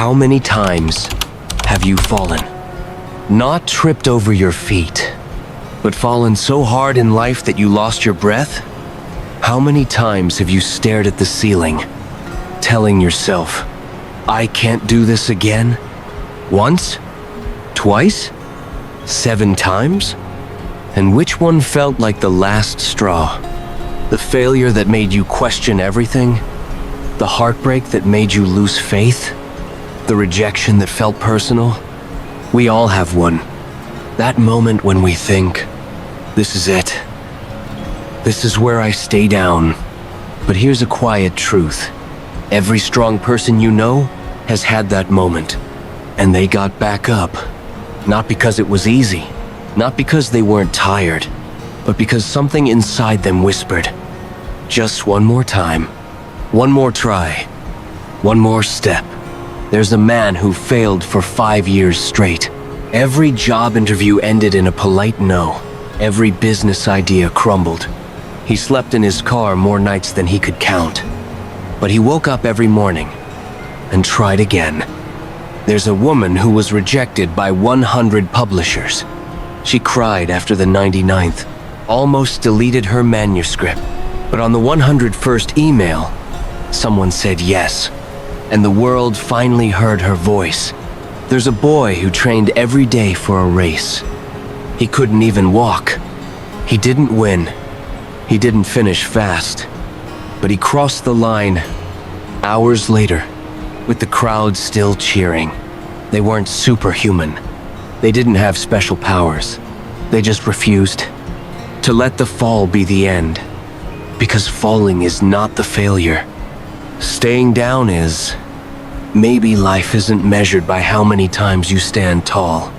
How many times have you fallen? Not tripped over your feet, but fallen so hard in life that you lost your breath? How many times have you stared at the ceiling, telling yourself, I can't do this again? Once? Twice? 7 times? And which one felt like the last straw? The failure that made you question everything? The heartbreak that made you lose faith? The rejection that felt personal? We all have one. That moment when we think, this is it. This is where I stay down. But here's a quiet truth. Every strong person you know has had that moment. And they got back up. Not because it was easy. Not because they weren't tired. But because something inside them whispered, just one more time. One more try. One more step. There's a man who failed for 5 years straight. Every job interview ended in a polite no. Every business idea crumbled. He slept in his car more nights than he could count. But he woke up every morning and tried again. There's a woman who was rejected by 100 publishers. She cried after the 99th, almost deleted her manuscript. But on the 101st email, someone said yes. And the world finally heard her voice. There's a boy who trained every day for a race. He couldn't even walk. He didn't win. He didn't finish fast. But he crossed the line hours later, with the crowd still cheering. They weren't superhuman. They didn't have special powers. They just refused to let the fall be the end. Because falling is not the failure. Staying down is. Maybe life isn't measured by how many times you stand tall,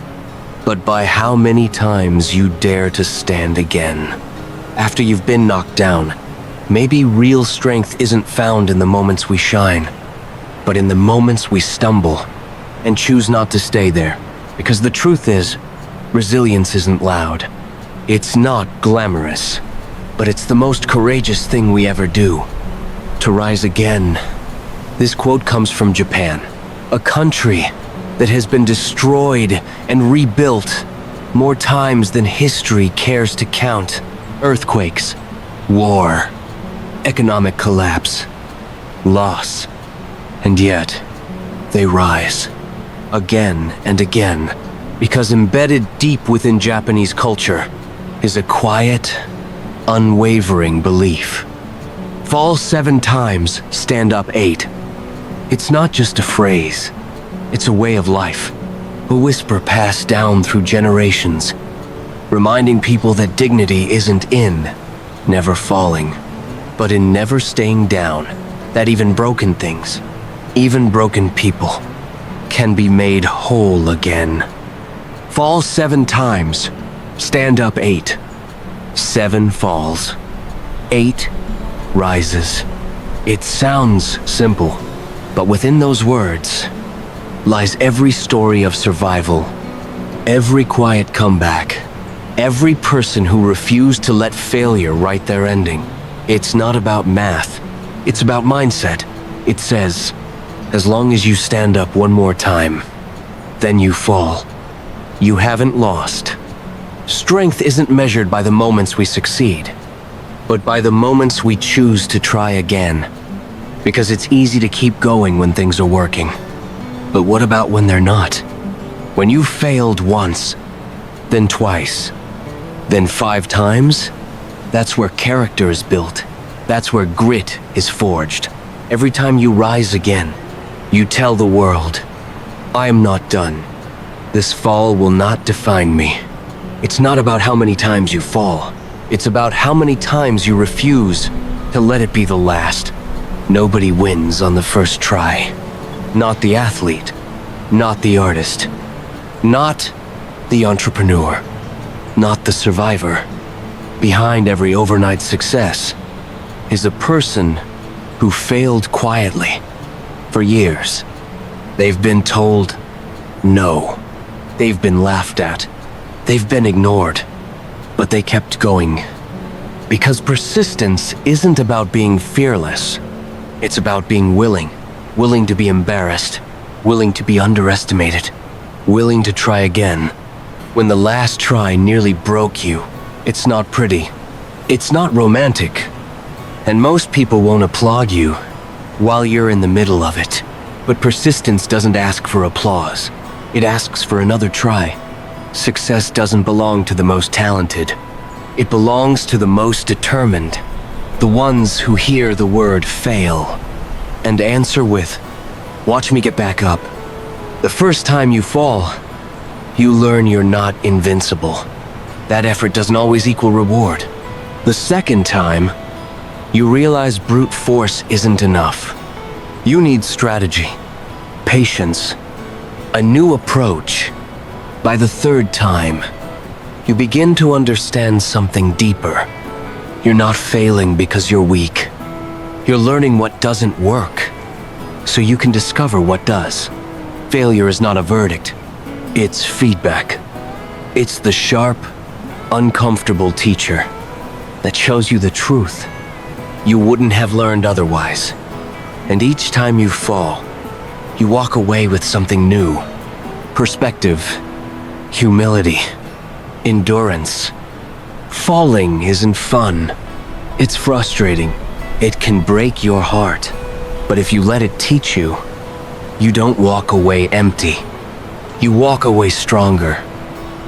but by how many times you dare to stand again. After you've been knocked down, maybe real strength isn't found in the moments we shine, but in the moments we stumble and choose not to stay there. Because the truth is, resilience isn't loud. It's not glamorous, but it's the most courageous thing we ever do. To rise again. This quote comes from Japan, a country that has been destroyed and rebuilt more times than history cares to count. Earthquakes, war, economic collapse, loss, and yet they rise again and again because embedded deep within Japanese culture is a quiet, unwavering belief. Fall 7 times, stand up 8. It's not just a phrase. It's a way of life. A whisper passed down through generations, reminding people that dignity isn't in never falling, but in never staying down. That even broken things, even broken people, can be made whole again. Fall 7 times, stand up 8. 7 falls, 8 rises. It sounds simple, but within those words lies every story of survival, every quiet comeback, every person who refused to let failure write their ending. It's not about math, it's about mindset. It says, as long as you stand up one more time, then you fall. You haven't lost. Strength isn't measured by the moments we succeed, but by the moments we choose to try again. Because it's easy to keep going when things are working. But what about when they're not? When you failed once, then twice, then 5 times? That's where character is built. That's where grit is forged. Every time you rise again, you tell the world, I am not done. This fall will not define me. It's not about how many times you fall. It's about how many times you refuse to let it be the last. Nobody wins on the first try. Not the athlete, not the artist, not the entrepreneur, not the survivor. Behind every overnight success is a person who failed quietly for years. They've been told no. They've been laughed at. They've been ignored. But they kept going. Because persistence isn't about being fearless. It's about being willing to be embarrassed, willing to be underestimated, willing to try again. When the last try nearly broke you, it's not pretty. It's not romantic. And most people won't applaud you while you're in the middle of it. But persistence doesn't ask for applause. It asks for another try. Success doesn't belong to the most talented. It belongs to the most determined. The ones who hear the word fail and answer with, "Watch me get back up." The first time you fall, you learn you're not invincible. That effort doesn't always equal reward. The second time, you realize brute force isn't enough. You need strategy, patience, a new approach. By the third time, you begin to understand something deeper. You're not failing because you're weak. You're learning what doesn't work, so you can discover what does. Failure is not a verdict. It's feedback. It's the sharp, uncomfortable teacher that shows you the truth you wouldn't have learned otherwise. And each time you fall, you walk away with something new. Perspective, humility, endurance. Falling isn't fun. It's frustrating. It can break your heart. But if you let it teach you, you don't walk away empty. You walk away stronger,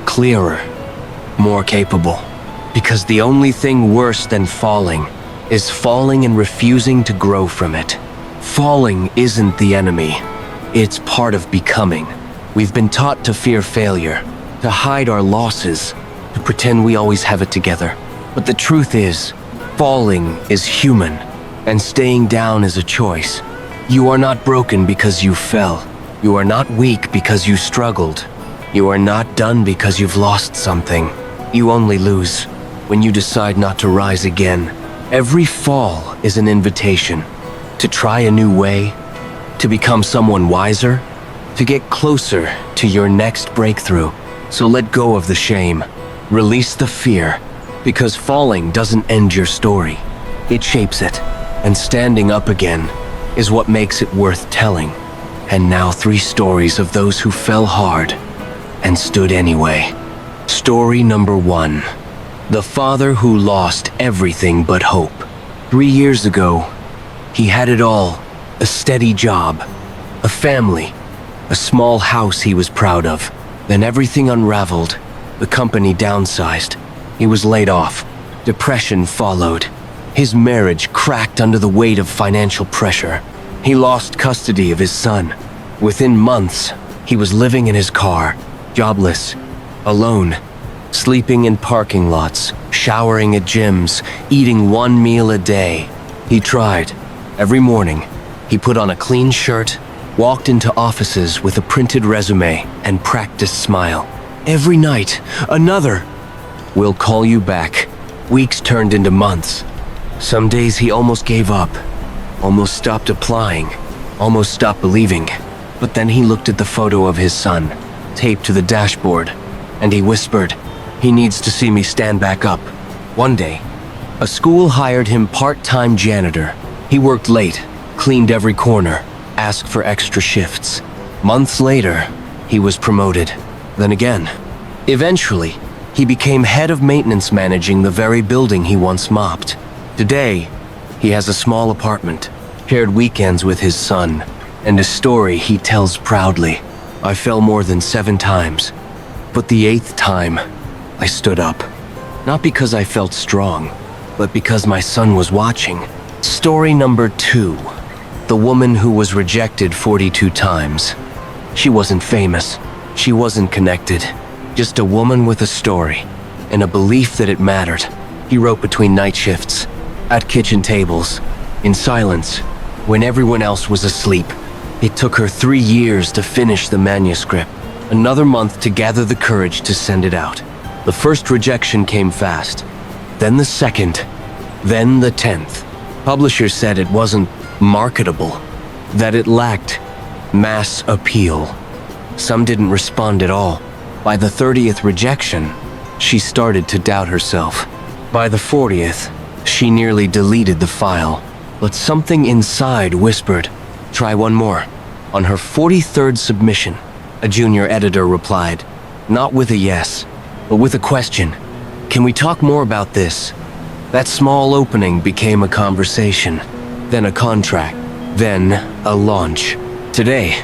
clearer, more capable. Because the only thing worse than falling is falling and refusing to grow from it. Falling isn't the enemy. It's part of becoming. We've been taught to fear failure, to hide our losses, to pretend we always have it together. But the truth is, falling is human, and staying down is a choice. You are not broken because you fell. You are not weak because you struggled. You are not done because you've lost something. You only lose when you decide not to rise again. Every fall is an invitation to try a new way, to become someone wiser, to get closer to your next breakthrough. So let go of the shame. Release the fear, because falling doesn't end your story. It shapes it, and standing up again is what makes it worth telling. And now 3 stories of those who fell hard and stood anyway. Story number 1. The father who lost everything but hope. 3 years ago, he had it all. A steady job, a family, a small house he was proud of. Then everything unraveled. The company downsized. He was laid off. Depression followed. His marriage cracked under the weight of financial pressure. He lost custody of his son. Within months, he was living in his car, jobless, alone, sleeping in parking lots, showering at gyms, eating 1 meal a day. He tried. Every morning, he put on a clean shirt, walked into offices with a printed resume, and practiced smile. Every night, another. "We'll call you back." Weeks turned into months. Some days he almost gave up, almost stopped applying, almost stopped believing. But then he looked at the photo of his son, taped to the dashboard, and he whispered, "He needs to see me stand back up." One day, a school hired him part-time janitor. He worked late, cleaned every corner, asked for extra shifts. Months later, he was promoted. Then again. Eventually, he became head of maintenance, managing the very building he once mopped. Today, he has a small apartment, shared weekends with his son, and a story he tells proudly. "I fell more than 7 times, but the 8th time, I stood up. Not because I felt strong, but because my son was watching." Story number 2. The woman who was rejected 42 times. She wasn't famous. She wasn't connected. Just a woman with a story, and a belief that it mattered. He wrote between night shifts, at kitchen tables, in silence, when everyone else was asleep. It took her 3 years to finish the manuscript, another month to gather the courage to send it out. The first rejection came fast, then the second, then the 10th. Publishers said it wasn't marketable, that it lacked mass appeal. Some didn't respond at all. By the 30th rejection, she started to doubt herself. By the 40th, she nearly deleted the file. But something inside whispered, "Try one more." On her 43rd submission, a junior editor replied, not with a yes, but with a question. Can we talk more about this? That small opening became a conversation, then a contract, then a launch. Today,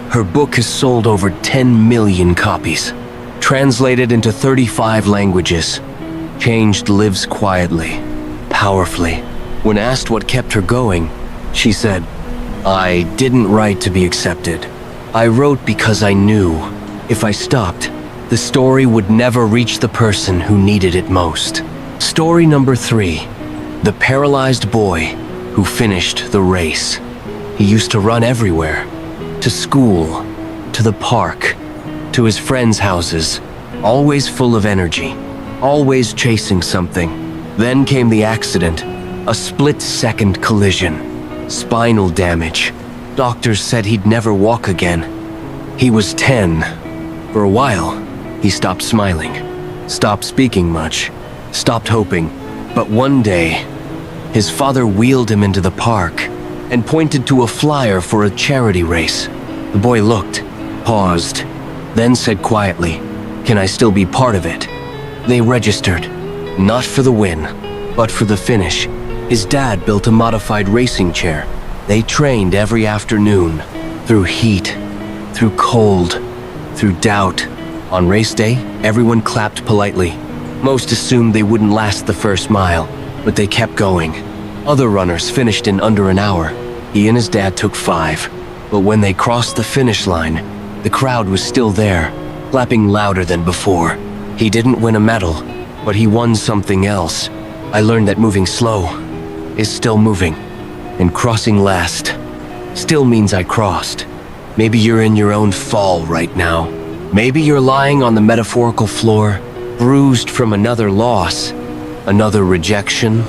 her book has sold over 10 million copies, translated into 35 languages. Changed lives quietly, powerfully. When asked what kept her going, she said, I didn't write to be accepted. I wrote because I knew if I stopped, the story would never reach the person who needed it most. Story number 3, the paralyzed boy who finished the race. He used to run everywhere, to school, to the park, to his friends' houses, always full of energy, always chasing something. Then came the accident, a split-second collision, spinal damage. Doctors said he'd never walk again. He was 10. For a while, he stopped smiling, stopped speaking much, stopped hoping. But one day, his father wheeled him into the park and pointed to a flyer for a charity race. The boy looked, paused, then said quietly, "Can I still be part of it?" They registered, not for the win, but for the finish. His dad built a modified racing chair. They trained every afternoon, through heat, through cold, through doubt. On race day, everyone clapped politely. Most assumed they wouldn't last the first mile, but they kept going. Other runners finished in under an hour. He and his dad took 5. But when they crossed the finish line, the crowd was still there, clapping louder than before. He didn't win a medal, but he won something else. I learned that moving slow is still moving, and crossing last still means I crossed. Maybe you're in your own fall right now. Maybe you're lying on the metaphorical floor, bruised from another loss, another rejection,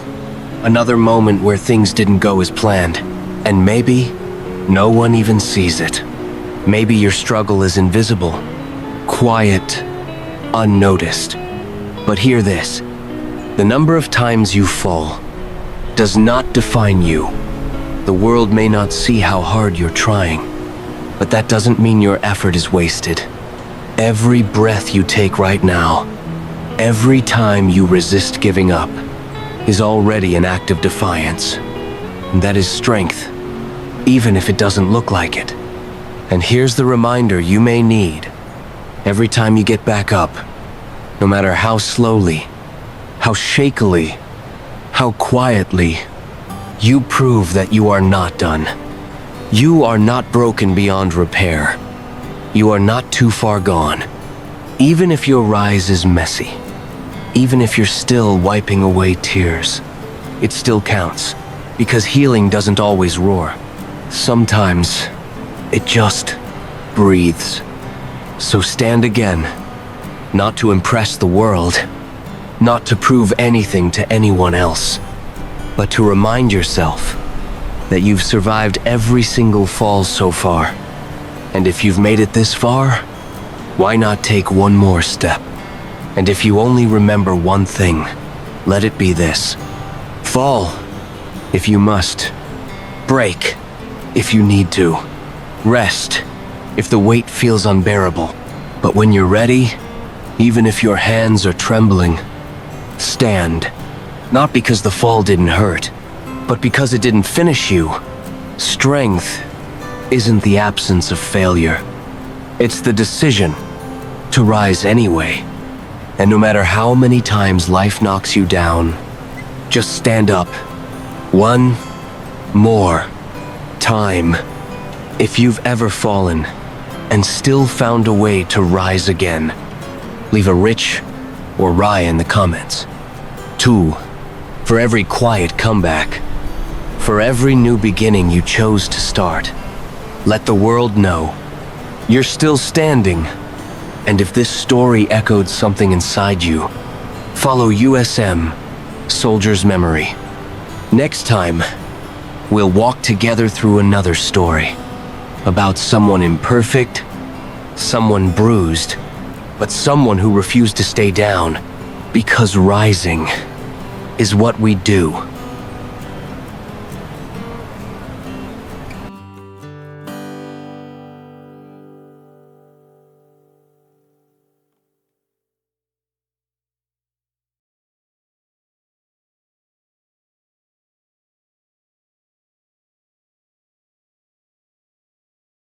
another moment where things didn't go as planned. And maybe no one even sees it. Maybe your struggle is invisible, quiet, unnoticed. But hear this, the number of times you fall does not define you. The world may not see how hard you're trying, but that doesn't mean your effort is wasted. Every breath you take right now, every time you resist giving up, is already an act of defiance. And that is strength, even if it doesn't look like it. And here's the reminder you may need. Every time you get back up, no matter how slowly, how shakily, how quietly, you prove that you are not done. You are not broken beyond repair. You are not too far gone. Even if your rise is messy, even if you're still wiping away tears, it still counts, because healing doesn't always roar. Sometimes it just breathes. So stand again, not to impress the world, not to prove anything to anyone else, but to remind yourself that you've survived every single fall so far. And if you've made it this far, why not take one more step? And if you only remember one thing, let it be this. Fall, if you must. Break, if you need to. Rest, if the weight feels unbearable. But when you're ready, even if your hands are trembling, stand. Not because the fall didn't hurt, but because it didn't finish you. Strength isn't the absence of failure. It's the decision to rise anyway. And no matter how many times life knocks you down, just stand up. One more time. If you've ever fallen and still found a way to rise again, leave a rich or rye in the comments. 2, for every quiet comeback, for every new beginning you chose to start, let the world know you're still standing. And if this story echoed something inside you, follow USM, Soldier's Memory. Next time, we'll walk together through another story about someone imperfect, someone bruised, but someone who refused to stay down, because rising is what we do.